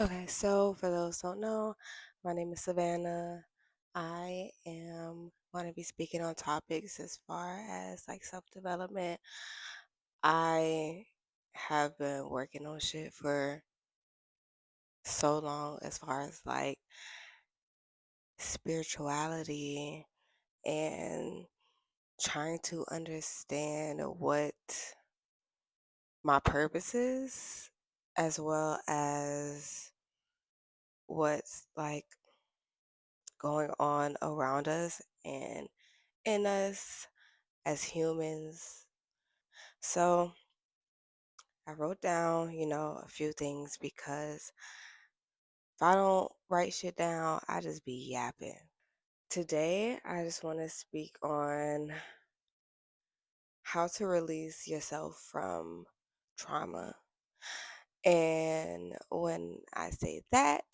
Okay, so for those who don't know, my name is Savannah. I am going to be speaking on topics as far as like self development. I have been working on shit for so long as far as like spirituality and trying to understand what my purpose is, as well as what's like going on around us and in us as humans. So I wrote down, a few things because if I don't write shit down, I just be yapping. Today, I just want to speak on how to release yourself from trauma. And when I say that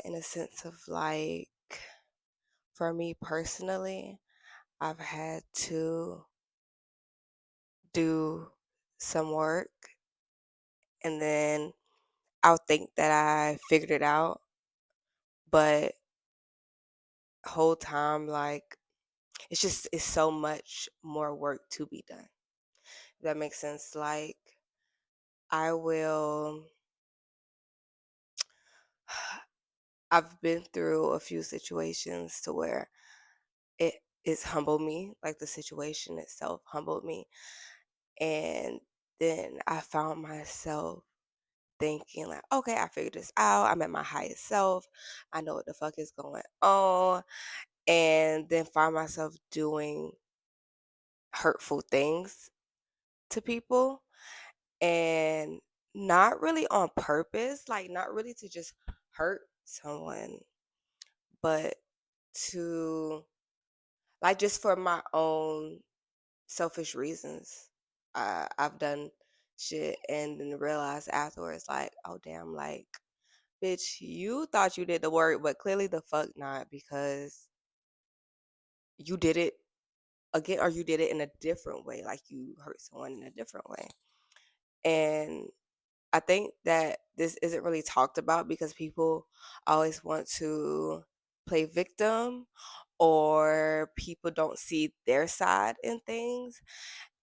in a sense of like, for me personally, I've had to do some work and then I'll think that I figured it out, but whole time like it's so much more work to be done. If that makes sense. Like I will I've been through a few situations to where it it's humbled me, like the situation itself humbled me. And then I found myself thinking like, okay, I figured this out. I'm at my highest self. I know what the fuck is going on. And then find myself doing hurtful things to people and not really on purpose, like not really to just hurt someone, but to like just for my own selfish reasons. I've done shit and then realized afterwards, like, oh damn, like, bitch, you thought you did the work, but clearly the fuck not because you did it again or you did it in a different way, like you hurt someone in a different way. And I think that this isn't really talked about because people always want to play victim or people don't see their side in things,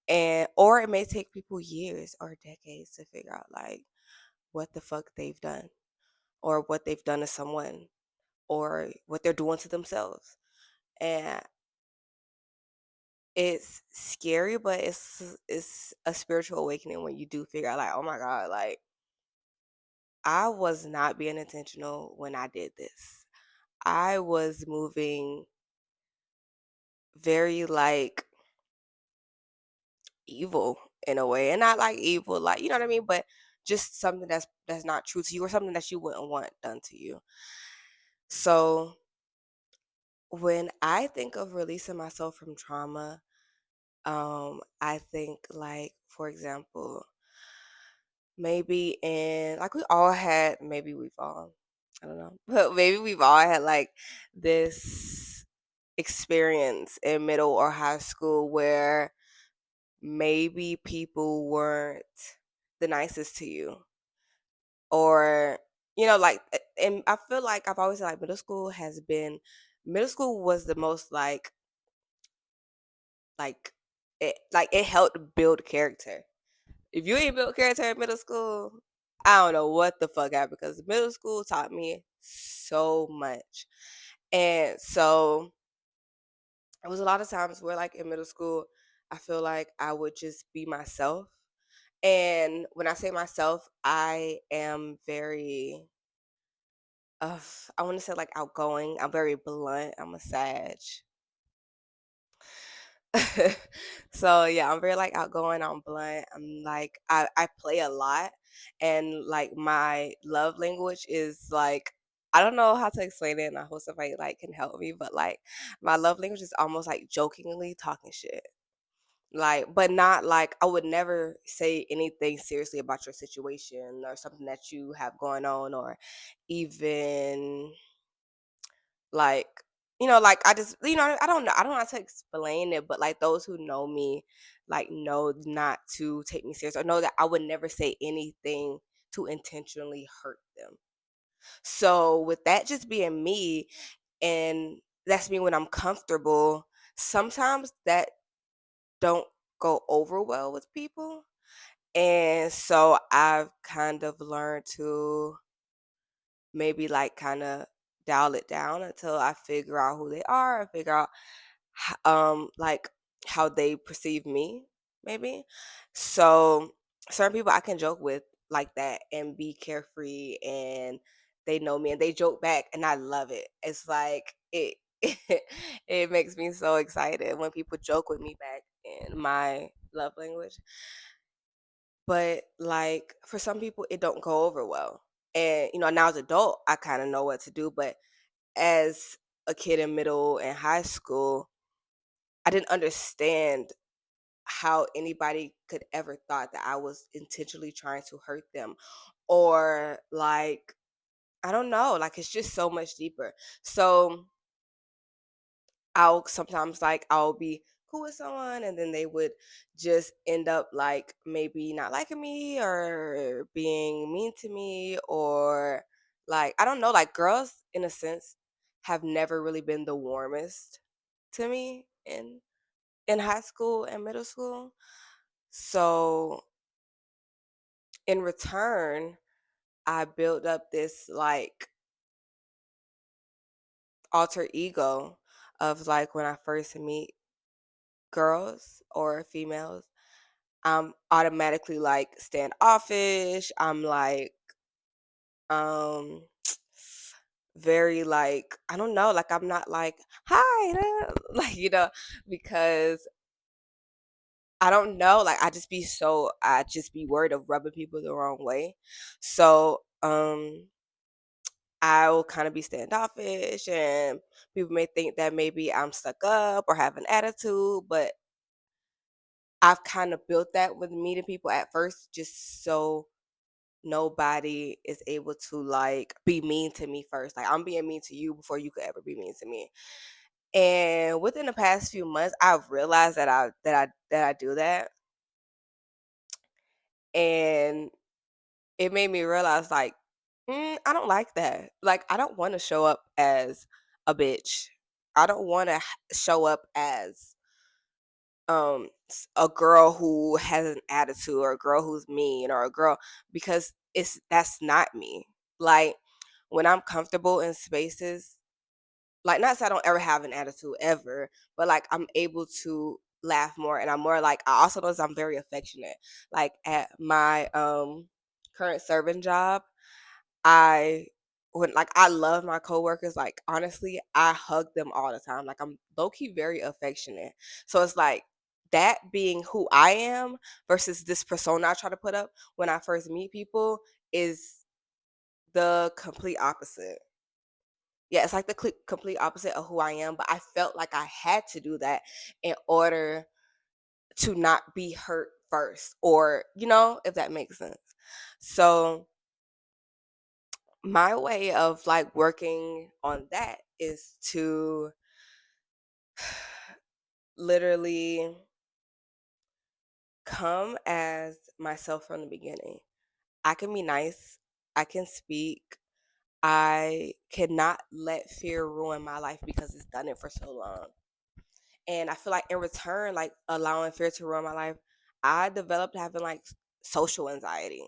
and or it may take people years or decades to figure out like what the fuck they've done or what they've done to someone or what they're doing to themselves. And it's scary, but it's a spiritual awakening when you do figure out like, oh my god, like I was not being intentional when I did this. I was moving very like evil in a way, and not like evil, like you know what I mean, but just something that's not true to you or something that you wouldn't want done to you. So when I think of releasing myself from trauma, I think like for example, maybe in like we all had maybe we've all I don't know, but maybe we've all had like this experience in middle or high school where maybe people weren't the nicest to you or like and I feel like I've always said like middle school was the most like it helped build character. If you ain't built character in middle school, I don't know what the fuck happened because middle school taught me so much. And so it was a lot of times where like in middle school, I feel like I would just be myself. And when I say myself, I am very I want to say like outgoing. I'm very blunt. I'm a Sag. So yeah, I'm very like outgoing, I'm blunt. I'm like I play a lot and like my love language is like I don't know how to explain it and I hope somebody like can help me, but like my love language is almost like jokingly talking shit. Like, but not like I would never say anything seriously about your situation or something that you have going on or even like like I just I don't know how to explain it, but like those who know me like know not to take me serious or know that I would never say anything to intentionally hurt them. So with that just being me, and that's me when I'm comfortable, sometimes that don't go over well with people. And so I've kind of learned to maybe like kind of dial it down until I figure out who they are and figure out like how they perceive me, maybe. So certain people I can joke with like that and be carefree, and they know me and they joke back and I love it. It's like it makes me so excited when people joke with me back in my love language. But like for some people it don't go over well. And now as an adult I kind of know what to do, but as a kid in middle and high school, I didn't understand how anybody could ever thought that I was intentionally trying to hurt them, or like I don't know, like it's just so much deeper. So I'll sometimes like I'll be cool with someone and then they would just end up like maybe not liking me or being mean to me, or like I don't know, like girls in a sense have never really been the warmest to me in high school and middle school. So in return, I built up this like alter ego of like when I first meet girls or females, I'm automatically like standoffish. I'm like um very like I don't know, like I'm not like hi like because I don't know, like I just be worried of rubbing people the wrong way. So I'll kind of be standoffish, and people may think that maybe I'm stuck up or have an attitude, but I've kind of built that with meeting people at first just so nobody is able to like be mean to me first. Like I'm being mean to you before you could ever be mean to me. And within the past few months, I've realized that I do that, and it made me realize like I don't like that. Like I don't want to show up as a bitch. I don't want to show up as a girl who has an attitude, or a girl who's mean, or a girl, because that's not me. Like when I'm comfortable in spaces, like not that I don't ever have an attitude ever, but like I'm able to laugh more, and I'm more like I also notice I'm very affectionate. Like at my current serving job, I when like I love my coworkers, like honestly, I hug them all the time. Like I'm low key very affectionate. So it's like that being who I am versus this persona I try to put up when I first meet people is the complete opposite. Yeah, it's like the complete opposite of who I am, but I felt like I had to do that in order to not be hurt first, or if that makes sense. So my way of like working on that is to literally come as myself from the beginning. I can be nice, I can speak. I cannot let fear ruin my life because it's done it for so long. And I feel like in return, like allowing fear to ruin my life, I developed having like social anxiety.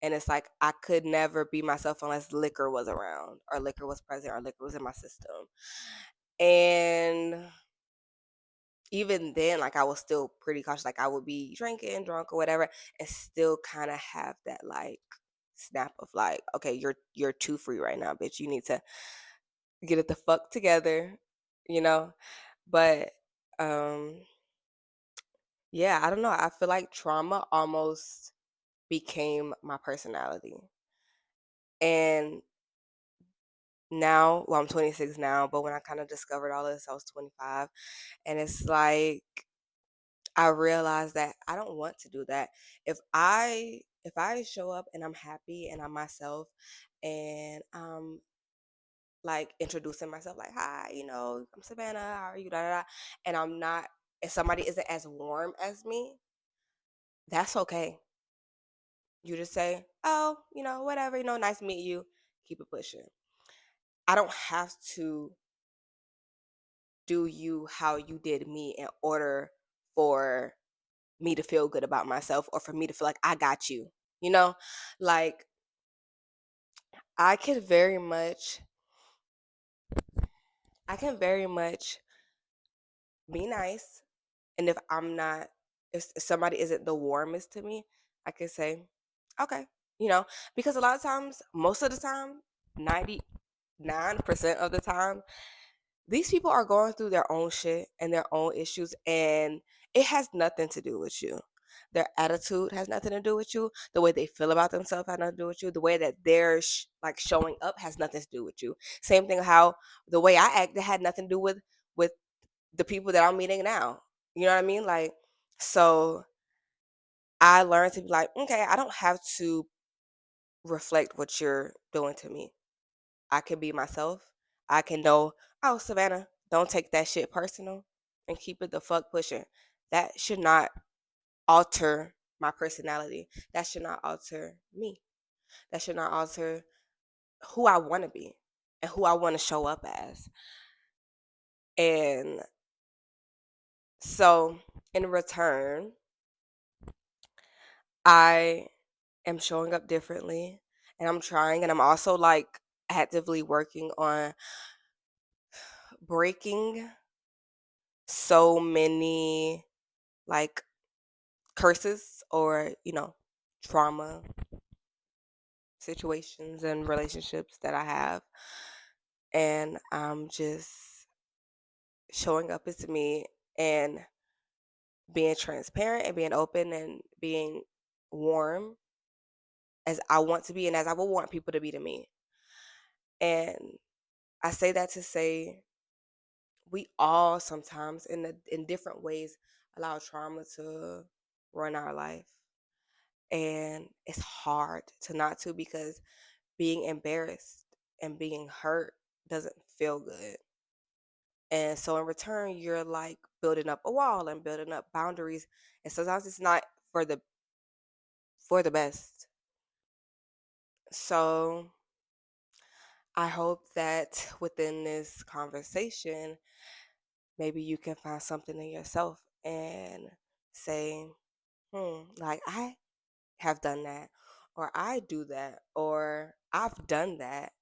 And it's like I could never be myself unless liquor was around, or liquor was present, or liquor was in my system. And even then, like I was still pretty cautious. Like I would be drinking, drunk, or whatever, and still kind of have that like snap of like, okay, you're too free right now, bitch. You need to get it the fuck together, you know. But um, yeah, I don't know. I feel like trauma almost became my personality, and now, well, I'm 26 now, but when I kind of discovered all this, I was 25, and it's like I realized that I don't want to do that. If I show up and I'm happy and I'm myself, and I'm like introducing myself like, "Hi, I'm Savannah. How are you?" Da, da, da, and I'm not, if somebody isn't as warm as me, that's okay. You just say, oh, whatever, nice to meet you. Keep it pushing. I don't have to do you how you did me in order for me to feel good about myself or for me to feel like I got you. You know, like I can very much, I can very much be nice. And if somebody isn't the warmest to me, I can say, okay, because a lot of times, most of the time, 99% of the time, these people are going through their own shit and their own issues, and it has nothing to do with you. Their attitude has nothing to do with you. The way they feel about themselves has nothing to do with you. The way that they're like showing up has nothing to do with you. Same thing how the way I act that had nothing to do with the people that I'm meeting now. You know what I mean? Like, so I learned to be like, okay, I don't have to reflect what you're doing to me. I can be myself. I can know, oh, Savannah, don't take that shit personal and keep it the fuck pushing. That should not alter my personality. That should not alter me. That should not alter who I want to be and who I want to show up as. And so in return, I am showing up differently and I'm trying, and I'm also like actively working on breaking so many like curses or trauma situations and relationships that I have, and I'm just showing up as me and being transparent and being open and being warm as I want to be and as I would want people to be to me. And I say that to say we all sometimes in different ways allow trauma to run our life, and it's hard to not to, because being embarrassed and being hurt doesn't feel good. And so in return, you're like building up a wall and building up boundaries. And sometimes it's not for the best. So I hope that within this conversation, maybe you can find something in yourself and say, like I have done that, or I do that, or I've done that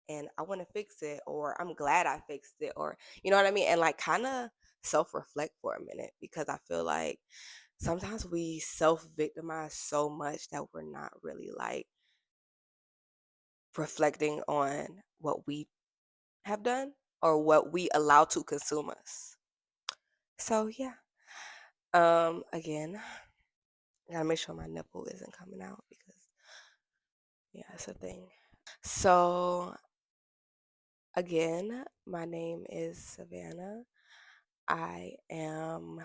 and I want to fix it, or I'm glad I fixed it, or you know what I mean? And like kind of self reflect for a minute, because I feel like sometimes we self victimize so much that we're not really like reflecting on what we have done or what we allow to consume us. So yeah. Again, I gotta make sure my nipple isn't coming out because yeah, it's a thing. So again, my name is Savannah. I am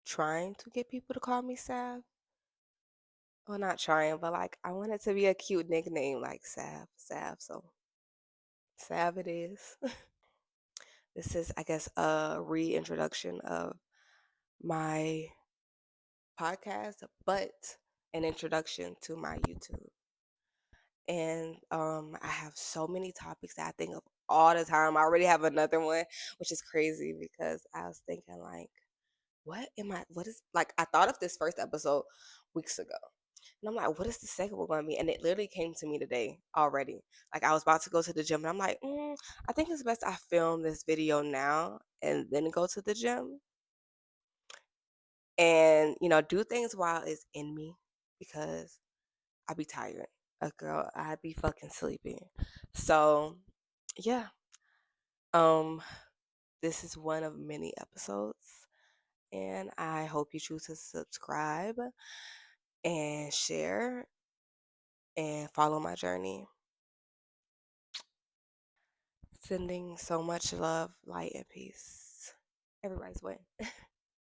trying to get people to call me Sav. Well, not trying, but like I want it to be a cute nickname like Sav, Sav. So Sav it is. This is, I guess, a reintroduction of my podcast, but an introduction to my YouTube. And I have so many topics that I think of all the time. I already have another one, which is crazy because I was thinking like, what is, like, I thought of this first episode weeks ago. And I'm like, what is the second one going to be? And it literally came to me today already. Like, I was about to go to the gym, and I'm like, I think it's best I film this video now and then go to the gym and, do things while it's in me, because I be tired. A girl, I be fucking sleeping. So, yeah. Um, this is one of many episodes, and I hope you choose to subscribe and share and follow my journey. Sending so much love, light, and peace everybody's way.